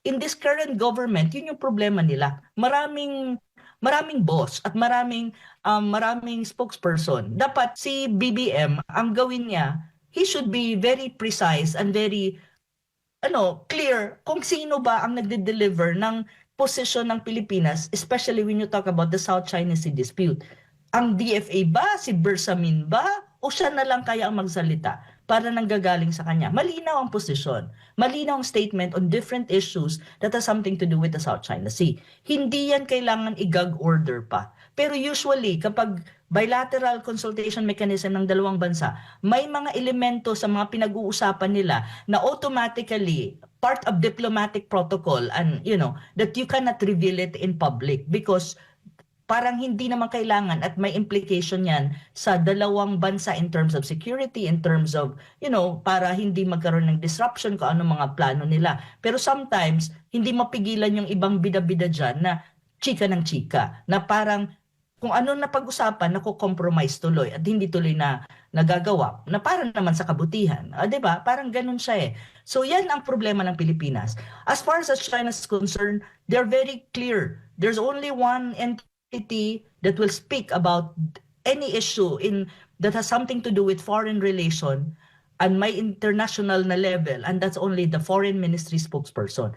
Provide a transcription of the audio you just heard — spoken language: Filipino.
in this current government, yun yung problema nila. Maraming boss at maraming spokesperson. Dapat si BBM, ang gawin niya, he should be very precise and very clear kung sino ba ang nagde-deliver ng posisyon ng Pilipinas, especially when you talk about the South China Sea dispute. Ang DFA ba, si Bersamin ba, o siya na lang kaya ang magsalita para nanggagaling sa kanya? Malinaw ang posisyon, malinaw ang statement on different issues that has something to do with the South China Sea. Hindi yan kailangan i-gag order pa. Pero usually, kapag bilateral consultation mechanism ng dalawang bansa, may mga elemento sa mga pinag-uusapan nila na automatically part of diplomatic protocol and that you cannot reveal it in public because parang hindi naman kailangan at may implication yan sa dalawang bansa in terms of security, in terms of, para hindi magkaroon ng disruption kung ano mga plano nila. Pero sometimes, hindi mapigilan yung ibang bida-bida dyan na chika ng chika, na parang kung ano na pag-usapan, nako-compromise tuloy at hindi tuloy na nagagawa, na parang naman sa kabutihan. 'Di ba? Parang ganun siya eh. So yan ang problema ng Pilipinas. As far as China is concerned, they're very clear. There's only one entity that will speak about any issue that has something to do with foreign relation and may international na level, and that's only the foreign ministry spokesperson.